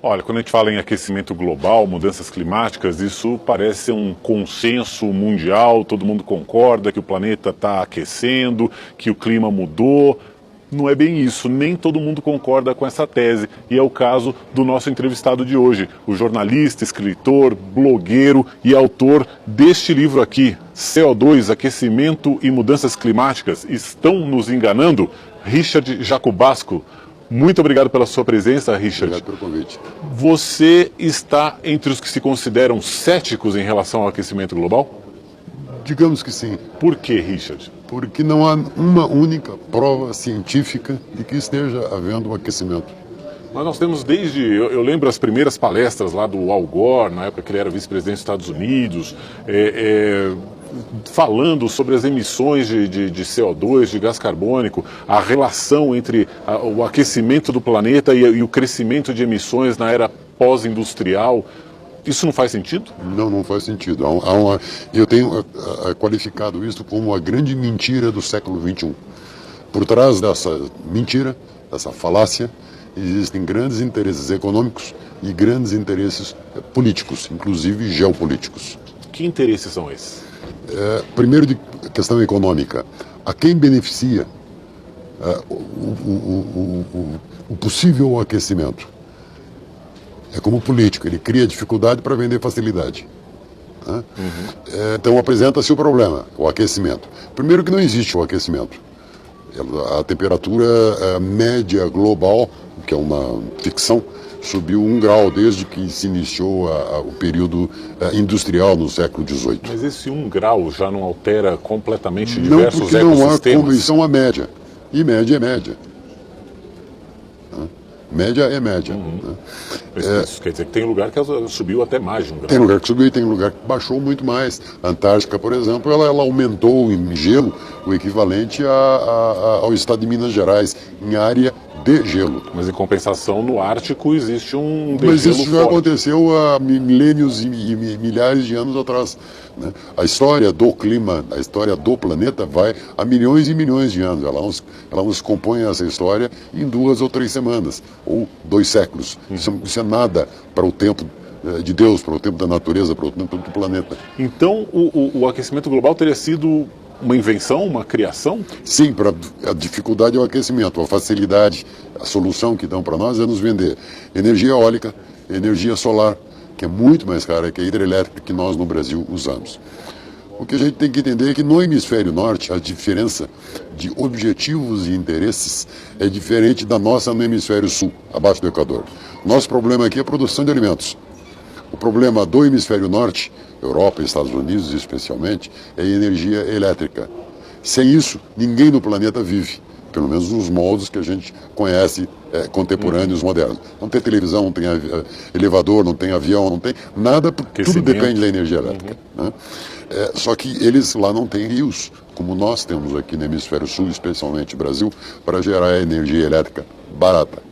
Olha, quando a gente fala em aquecimento global, mudanças climáticas, isso parece ser um consenso mundial, todo mundo concorda que o planeta está aquecendo, que o clima mudou. Não é bem isso, nem todo mundo concorda com essa tese, e é o caso do nosso entrevistado de hoje, o jornalista, escritor, blogueiro e autor deste livro aqui, CO2, Aquecimento e Mudanças Climáticas, Estão Nos Enganando? Richard Jacobasco. Muito obrigado pela sua presença, Richard. Obrigado pelo convite. Você está entre os que se consideram céticos em relação ao aquecimento global? Digamos que sim. Por que, Richard? Porque não há uma única prova científica de que esteja havendo um aquecimento. Mas nós temos eu lembro as primeiras palestras lá do Al Gore, na época que ele era vice-presidente dos Estados Unidos, falando sobre as emissões de CO2, de gás carbônico, a relação entre o aquecimento do planeta e o crescimento de emissões na era pós-industrial. Isso não faz sentido? Não faz sentido. Eu tenho qualificado isso como a grande mentira do século XXI. Por trás dessa mentira, dessa falácia, existem grandes interesses econômicos e grandes interesses políticos, inclusive geopolíticos. Que interesses são esses? Primeiro, de questão econômica. A quem beneficia o possível aquecimento? É como político, ele cria dificuldade para vender facilidade. Né? Então apresenta-se o problema, o aquecimento. Primeiro que não existe o aquecimento. A temperatura média global, que é uma ficção, subiu 1 grau desde que se iniciou o período industrial no século XVIII. Mas esse 1 grau já não altera completamente não, diversos porque ecossistemas? Não há convenção à média. E média é média. Média é média. Né? Isso quer dizer que tem lugar que subiu até mais de 1 grau. Tem lugar que subiu e tem lugar que baixou muito mais. A Antártica, por exemplo, ela aumentou em gelo o equivalente ao estado de Minas Gerais, em área de gelo. Mas em compensação, no Ártico existe um degelo Mas isso já forte. aconteceu há milênios e milhares de anos atrás. Né? A história do clima, a história do planeta vai há milhões e milhões de anos. Ela nos compõe essa história em 2 ou 3 semanas, ou 2 séculos. Isso é nada para o tempo de Deus, para o tempo da natureza, para o tempo do planeta. Então, o aquecimento global teria sido uma invenção, uma criação? Sim, para a dificuldade é o aquecimento, a facilidade, a solução que dão para nós é nos vender energia eólica, energia solar, que é muito mais cara que a hidrelétrica que nós no Brasil usamos. O que a gente tem que entender é que no hemisfério norte a diferença de objetivos e interesses é diferente da nossa no hemisfério sul, abaixo do Equador. Nosso problema aqui é a produção de alimentos. O problema do hemisfério norte, Europa e Estados Unidos especialmente, é a energia elétrica. Sem isso, ninguém no planeta vive, pelo menos nos moldes que a gente conhece, contemporâneos, modernos. Não tem televisão, não tem elevador, não tem avião, não tem nada, tudo depende da energia elétrica. Né? Só que eles lá não têm rios, como nós temos aqui no hemisfério sul, especialmente Brasil, para gerar energia elétrica barata.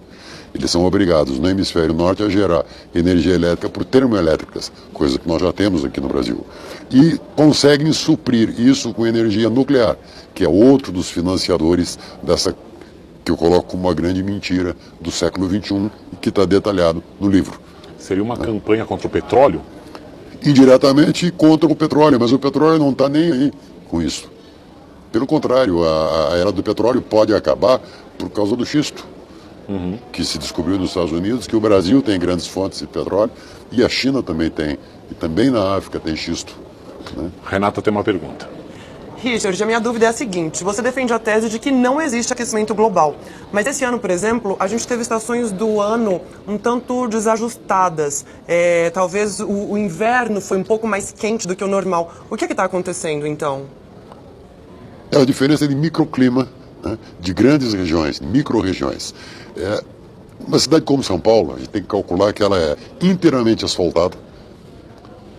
Eles são obrigados no hemisfério norte a gerar energia elétrica por termoelétricas, coisa que nós já temos aqui no Brasil. E conseguem suprir isso com energia nuclear, que é outro dos financiadores dessa que eu coloco como uma grande mentira do século XXI, que está detalhado no livro. Seria uma campanha contra o petróleo? Indiretamente contra o petróleo, mas o petróleo não está nem aí com isso. Pelo contrário, a era do petróleo pode acabar por causa do xisto. Que se descobriu nos Estados Unidos, que o Brasil tem grandes fontes de petróleo e a China também tem, e também na África tem xisto. Né? Renata tem uma pergunta. Richard, a minha dúvida é a seguinte: você defende a tese de que não existe aquecimento global, mas esse ano, por exemplo, a gente teve estações do ano um tanto desajustadas. Talvez o inverno foi um pouco mais quente do que o normal. O que está acontecendo, então? É a diferença de microclima, né, de grandes regiões, micro-regiões. Uma cidade como São Paulo, a gente tem que calcular que ela é inteiramente asfaltada,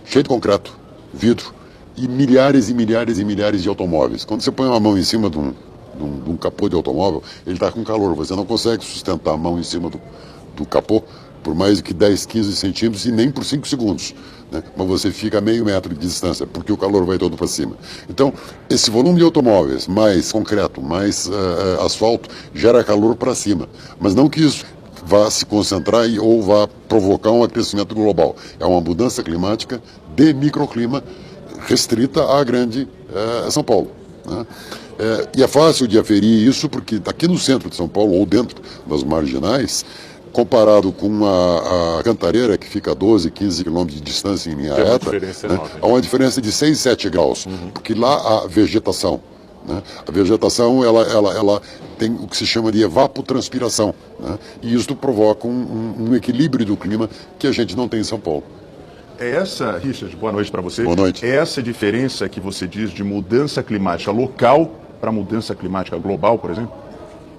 cheia de concreto, vidro, e milhares e milhares e milhares de automóveis. Quando você põe uma mão em cima de um capô de automóvel, ele está com calor, você não consegue sustentar a mão em cima do capô por mais de 10, 15 centímetros e nem por 5 segundos. Né? Mas você fica a meio metro de distância, porque o calor vai todo para cima. Então, esse volume de automóveis, mais concreto, mais asfalto, gera calor para cima. Mas não que isso vá se concentrar ou vá provocar um aquecimento global. É uma mudança climática de microclima restrita à grande São Paulo, né? E é fácil de aferir isso porque aqui no centro de São Paulo, ou dentro das marginais, comparado com a Cantareira, que fica a 12, 15 quilômetros de distância em linha reta, né, há uma diferença de 6, 7 graus, porque lá há vegetação. Né? A vegetação ela tem o que se chama de evapotranspiração, né? E isso provoca um equilíbrio do clima que a gente não tem em São Paulo. É essa, Richard, boa noite para você. Boa noite. É essa diferença que você diz de mudança climática local para mudança climática global, por exemplo?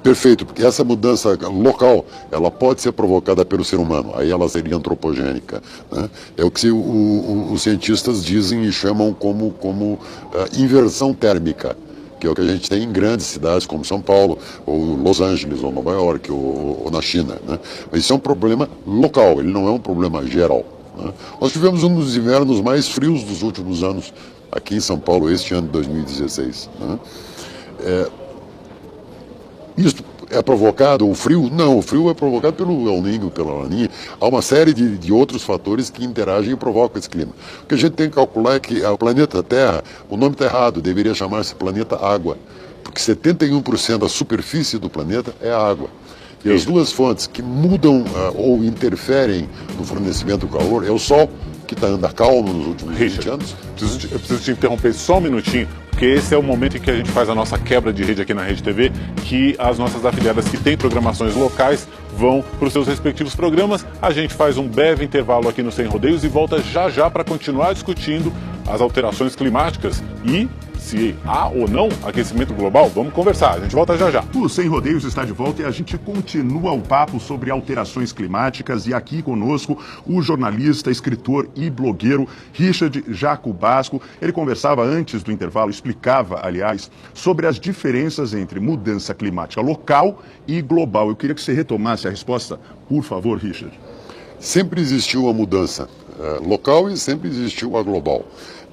Perfeito, porque essa mudança local, ela pode ser provocada pelo ser humano, aí ela seria antropogênica, né? É o que os cientistas dizem e chamam como inversão térmica, que é o que a gente tem em grandes cidades como São Paulo, ou Los Angeles, ou Nova York, ou na China, né? Mas isso é um problema local, ele não é um problema geral, né? Nós tivemos um dos invernos mais frios dos últimos anos aqui em São Paulo, este ano de 2016, né? Isso é provocado, o frio? Não, o frio é provocado pelo El Niño, pela Laninha. Há uma série de outros fatores que interagem e provocam esse clima. O que a gente tem que calcular é que o planeta Terra, o nome está errado, deveria chamar-se planeta Água, porque 71% da superfície do planeta é água. E as duas fontes que mudam ou interferem no fornecimento do calor é o Sol, que anda calmo nos últimos 20 anos. Eu preciso te interromper só um minutinho, porque esse é o momento em que a gente faz a nossa quebra de rede aqui na Rede TV, que as nossas afiliadas que têm programações locais vão para os seus respectivos programas. A gente faz um breve intervalo aqui no Sem Rodeios e volta já já para continuar discutindo as alterações climáticas e se há ou não aquecimento global. Vamos conversar, a gente volta já já. O Sem Rodeios está de volta e a gente continua o papo sobre alterações climáticas e aqui conosco o jornalista, escritor e blogueiro Richard Jacobasco. Ele conversava antes do intervalo, explicava, aliás, sobre as diferenças entre mudança climática local e global. Eu queria que você retomasse a resposta, por favor, Richard. Sempre existiu a mudança local e sempre existiu a global.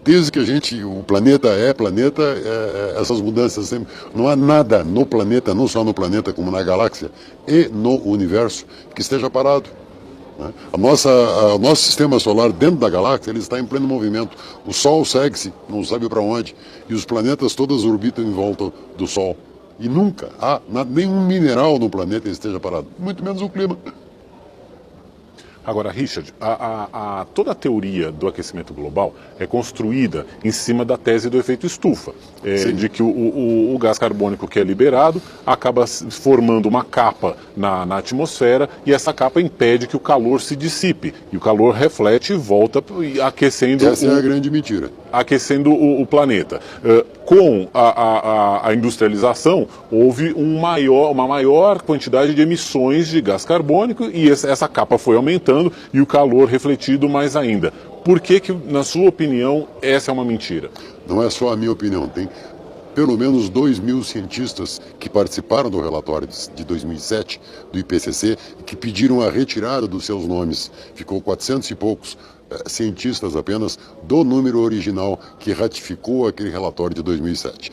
Desde que o planeta é planeta, essas mudanças sempre... Não há nada no planeta, não só no planeta, como na galáxia e no universo, que esteja parado, né? O nosso sistema solar dentro da galáxia, ele está em pleno movimento. O Sol segue-se, não sabe para onde, e os planetas todos orbitam em volta do Sol. E nunca há nenhum mineral no planeta que esteja parado, muito menos o clima. Agora, Richard, toda a teoria do aquecimento global é construída em cima da tese do efeito estufa, de que o gás carbônico que é liberado acaba formando uma capa na atmosfera e essa capa impede que o calor se dissipe. E o calor reflete e volta aquecendo... Essa é a grande mentira. Aquecendo o planeta. Com a industrialização, houve uma maior quantidade de emissões de gás carbônico e essa capa foi aumentando e o calor refletido mais ainda. Por que, na sua opinião, essa é uma mentira? Não é só a minha opinião, tem pelo menos 2.000 cientistas que participaram do relatório de 2007 do IPCC e que pediram a retirada dos seus nomes. Ficou 400 e poucos cientistas apenas do número original que ratificou aquele relatório de 2007.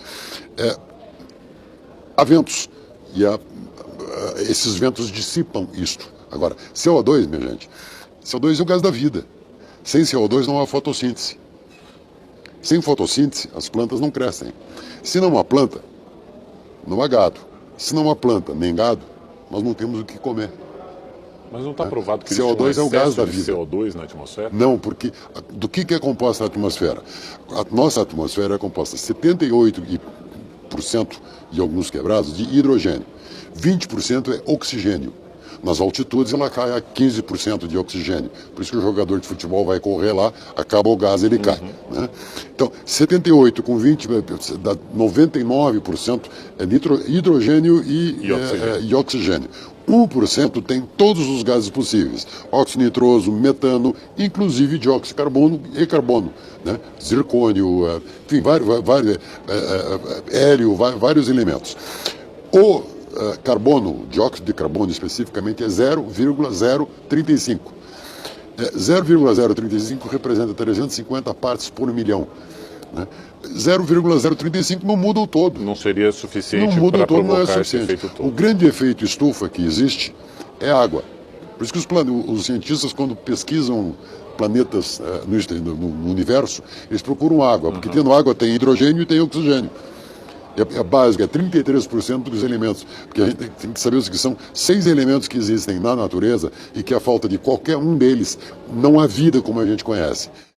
Há ventos e esses ventos dissipam isto. Agora, CO2, minha gente, CO2 é o gás da vida. Sem CO2 não há fotossíntese. Sem fotossíntese, as plantas não crescem. Se não há planta, não há gado. Se não há planta nem gado, nós não temos o que comer. Mas não está provado que CO2 é o gás da vida. CO2 na atmosfera? Não, porque do que é composta a atmosfera? A nossa atmosfera é composta 78% e alguns quebrados de hidrogênio. 20% é oxigênio. Nas altitudes ela cai a 15% de oxigênio. Por isso que o jogador de futebol vai correr lá, acaba o gás, ele cai, né? Então, 78 com 20, dá 99% é hidrogênio e oxigênio. 1% tem todos os gases possíveis. Óxido nitroso, metano, inclusive dióxido de carbono e carbono, né? Zircônio, enfim, hélio, vários elementos. O carbono, dióxido de carbono especificamente, é 0,035. 0,035 representa 350 partes por milhão. Né? 0,035 não muda o todo. Não seria suficiente para provocar não é esse efeito todo. O grande efeito estufa que existe é água. Por isso que os cientistas, quando pesquisam planetas no universo, eles procuram água, porque tendo água tem hidrogênio e tem oxigênio. É básico, é 33% dos elementos, porque a gente tem que saber que são 6 elementos que existem na natureza e que a falta de qualquer um deles não há vida como a gente conhece.